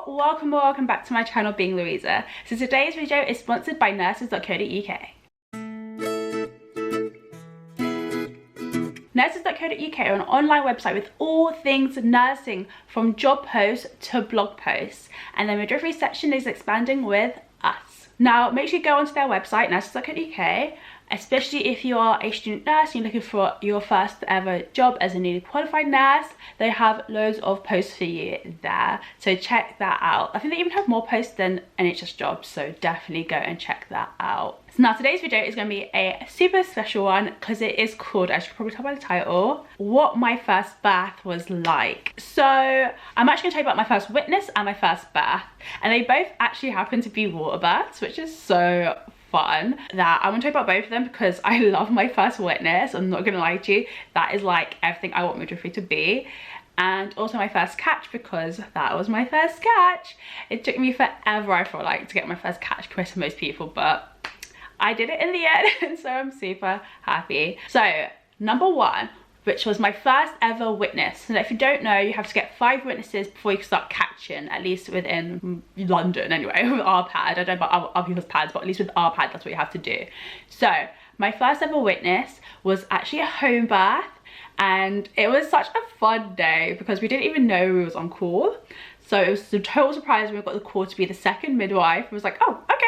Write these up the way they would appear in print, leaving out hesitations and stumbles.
welcome back to my channel, Being Louisa. So today's video is sponsored by nurses.co.uk. Nurses.co.uk are an online website with all things nursing, from job posts to blog posts, and their midwifery section is expanding with us. Now make sure you go onto their website, nurses.co.uk, especially if you are a student nurse and you're looking for your first ever job as a newly qualified nurse. They have loads of posts for you there, so check that out. I think they even have more posts than NHS jobs, so definitely go and check that out. So now today's video is going to be a super special one because it is called, as you can probably tell by the title, what my first bath was like. So I'm actually going to tell you about my first witness and my first bath, and they both actually happen to be water baths, which is so fun. That I want to talk about both of them because I love my first witness. I'm not gonna lie to you, that is like everything I want midwifery to be. And also my first catch, because that was my first catch. It took me forever, I feel like, to get my first catch compared to most people, but I did it in the end, and so I'm super happy. So number one, which was my first ever witness. And if you don't know, you have to get 5 witnesses before you can start catching, at least within London anyway, with our pad. I don't know about other people's pads, but at least with our pad, that's what you have to do. So my first ever witness was actually a home bath, and it was such a fun day because we didn't even know we was on call. So it was a total surprise when we got the call to be the second midwife. I was like, oh, okay.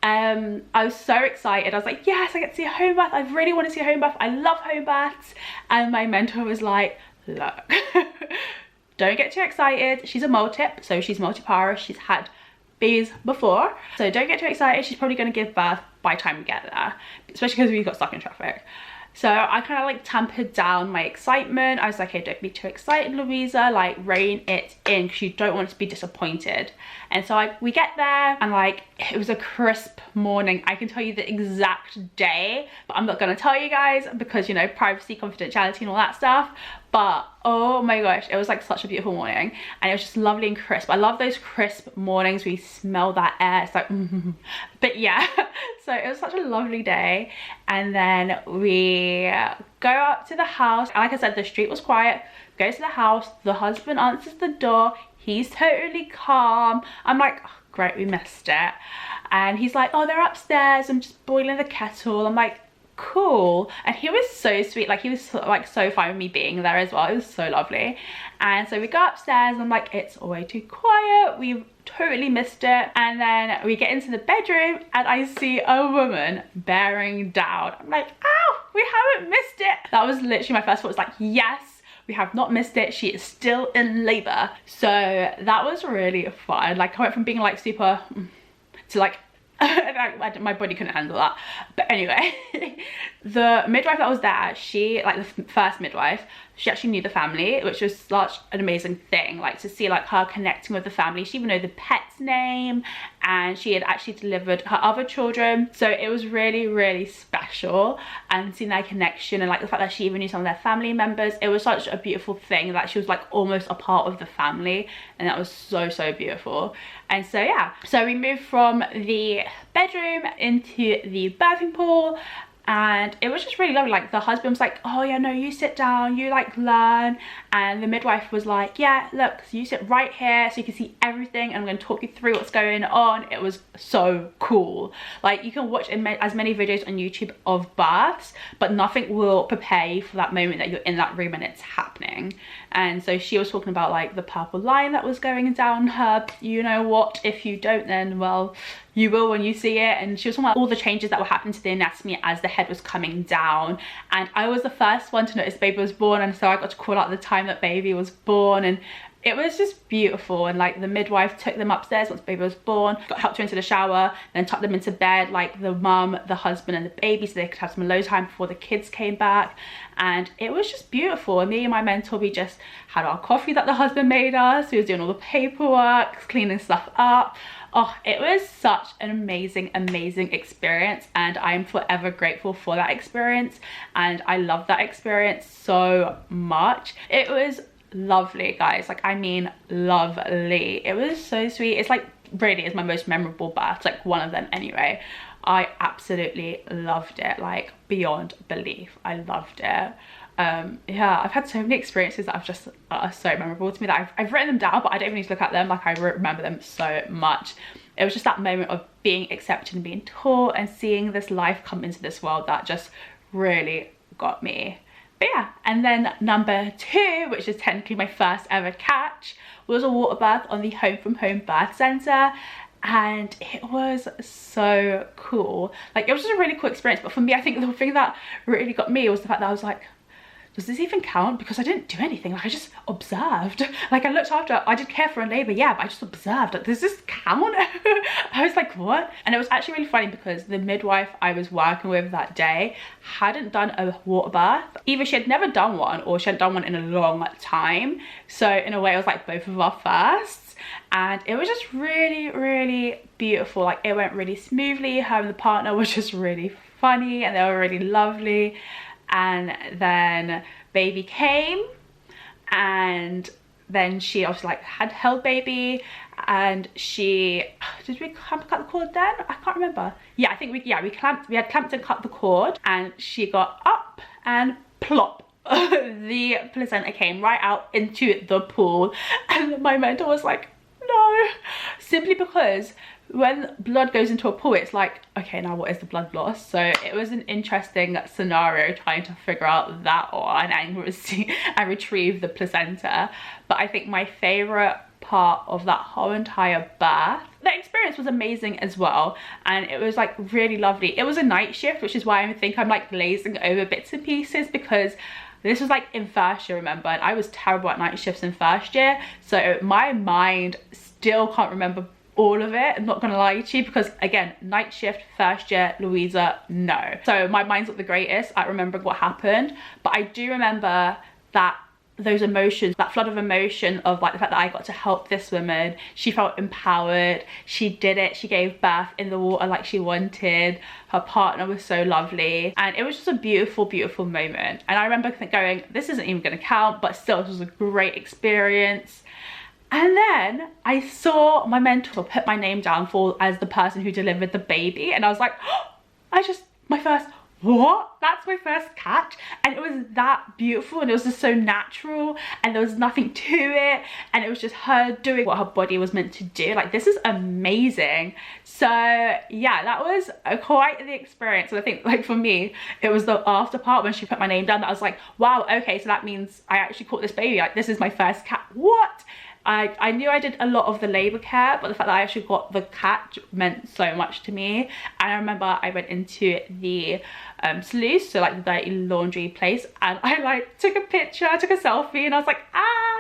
I was so excited. I was like, yes, I get to see a home bath. I really want to see a home bath. I love home baths. And my mentor was like, look, don't get too excited. She's a multip, so she's multipara. She's had babies before, so don't get too excited. She's probably going to give birth by the time we get there, especially because we got stuck in traffic. So I kind of like tampered down my excitement. I was like, hey, don't be too excited, Louisa, like rein it in, because you don't want to be disappointed. And so we get there, and like, it was a crisp morning. I can tell you the exact day, but I'm not going to tell you guys because, you know, privacy, confidentiality and all that stuff. But oh my gosh, it was like such a beautiful morning, and it was just lovely and crisp. I love those crisp mornings where you smell that air. It's like but yeah, so it was such a lovely day. And then we go up to the house, and like I said, the street was quiet. Go to the house, the husband answers the door, he's totally calm. I'm like, oh, great, we missed it. And he's like, oh, they're upstairs, I'm just boiling the kettle. I'm like, cool. And he was so sweet, like he was like so fine with me being there as well. It was so lovely. And so we go upstairs, and I'm like, it's way too quiet, we've totally missed it. And then we get into the bedroom, and I see a woman bearing down. I'm like, ow, we haven't missed it. That was literally my first thought, was like, yes, we have not missed it. She is still in labor. So that was really fun. Like I went from being like super to like my body couldn't handle that. But anyway, the midwife that was there, she, like the first midwife, she actually knew the family, which was such an amazing thing, like to see like her connecting with the family. She even knew the pet's name, and she had actually delivered her other children, so it was really, really special. And seeing their connection, and like the fact that she even knew some of their family members, it was such a beautiful thing that she was like almost a part of the family, and that was so, so beautiful. And so yeah, so we moved from the bedroom into the birthing pool, and it was just really lovely. Like the husband was like, oh yeah, no, you sit down, you like learn. And the midwife was like, yeah, look, you sit right here so you can see everything, and I'm going to talk you through what's going on. It was so cool. Like you can watch as many videos on YouTube of births, but nothing will prepare you for that moment that you're in that room and it's happening. And so she was talking about like the purple line that was going down her, you know what, if you don't, then well, you will when you see it. And she was talking about all the changes that were happening to the anatomy as the head was coming down. And I was the first one to notice baby was born, and so I got to call out the time that baby was born, and it was just beautiful. And like the midwife took them upstairs once baby was born, helped her into the shower, then tucked them into bed, like the mum, the husband and the baby, so they could have some alone time before the kids came back. And it was just beautiful. And me and my mentor, we just had our coffee that the husband made us. We was doing all the paperwork, cleaning stuff up. Oh, it was such an amazing, amazing experience, and I'm forever grateful for that experience, and I love that experience so much. It was lovely, guys. Like I mean lovely. It was so sweet. It's like really is my most memorable birth, like one of them anyway. I absolutely loved it, like beyond belief. I loved it. Yeah, I've had so many experiences that are so memorable to me that I've written them down, but I don't even need to look at them. Like, I remember them so much. It was just that moment of being accepted and being taught and seeing this life come into this world that just really got me. But yeah, and then number 2, which is technically my first ever catch, was a water birth on the Home from Home Birth Centre. And it was so cool. Like, it was just a really cool experience. But for me, I think the thing that really got me was the fact that I was like, does this even count? Because I didn't do anything. Like, I just observed. Like, I looked after, I did care for a labour, yeah, but I just observed. Like, does this count? I was like, what? And it was actually really funny because the midwife I was working with that day hadn't done a water birth. Either she had never done one or she hadn't done one in a long time. So in a way, it was like both of our firsts. And it was just really, really beautiful. Like, it went really smoothly. Her and the partner was just really funny and they were really lovely. And then baby came, and then she obviously like had held baby, and she, did we cut the cord then? I can't remember. Yeah, I think we had clamped and cut the cord, and she got up and plop. The placenta came right out into the pool, and my mentor was like, no, simply because when blood goes into a pool, it's like, okay, now what is the blood loss? So it was an interesting scenario trying to figure out that one and retrieve the placenta. But I think my favorite part of that whole entire birth, the experience was amazing as well, and it was like really lovely. It was a night shift, which is why I think I'm like glazing over bits and pieces, because this was like in first year, remember, and I was terrible at night shifts in first year, so my mind still can't remember all of it. I'm not gonna lie to you, because again, night shift, first year, Louisa, no. So my mind's not the greatest at remembering what happened, but I do remember that those emotions, that flood of emotion of like the fact that I got to help this woman. She felt empowered, she did it, she gave birth in the water like she wanted, her partner was so lovely, and it was just a beautiful, beautiful moment. And I remember going, this isn't even gonna count, but still, this was a great experience. And then I saw my mentor put my name down as the person who delivered the baby, and I was like, oh, my first, what? That's my first catch. And it was that beautiful, and it was just so natural, and there was nothing to it, and it was just her doing what her body was meant to do. Like, this is amazing. So yeah, that was quite the experience. And I think, like, for me, it was the after part when she put my name down that I was like, wow, okay, so that means I actually caught this baby. Like, this is my first cat. What? I knew I did a lot of the labour care, but the fact that I actually got the catch meant so much to me. And I remember I went into the sluice, so like the dirty laundry place, and I like took a picture, I took a selfie, and I was like,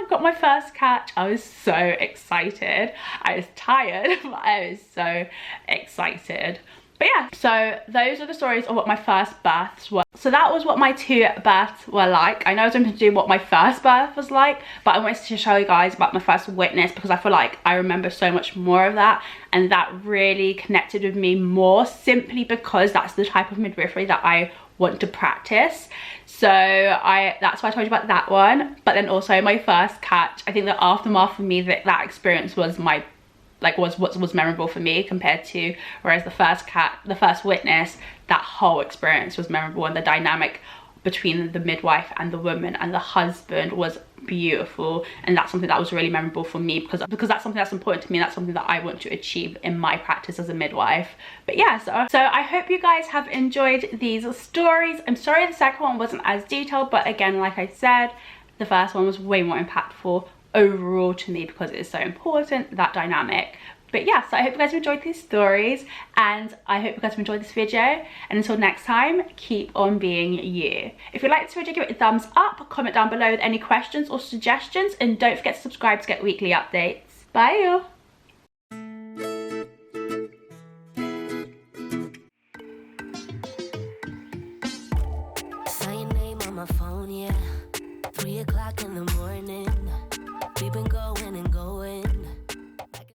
got my first catch. I was so excited. I was tired, but I was so excited. But yeah, so those are the stories of what my first births were. So that was what my 2 births were like. I know I was going to do what my first birth was like, but I wanted to show you guys about my first witness, because I feel like I remember so much more of that, and that really connected with me more, simply because that's the type of midwifery that I want to practice. So that's why I told you about that one. But then also my first catch, I think the aftermath for me, that experience was what was memorable for me, compared to, whereas the first witness, that whole experience was memorable, and the dynamic between the midwife and the woman and the husband was beautiful. And that's something that was really memorable for me, because that's something that's important to me, and that's something that I want to achieve in my practice as a midwife. But yeah, so I hope you guys have enjoyed these stories. I'm sorry the second one wasn't as detailed, but again, like I said, the first one was way more impactful overall to me, because it is so important, that dynamic. But yeah, so I hope you guys have enjoyed these stories, and I hope you guys have enjoyed this video, and until next time, keep on being you. If you like this video, give it a thumbs up, comment down below with any questions or suggestions, and don't forget to subscribe to get weekly updates. Bye. Saw your name on my phone, yeah. 3 o'clock in the morning. We've been going and going.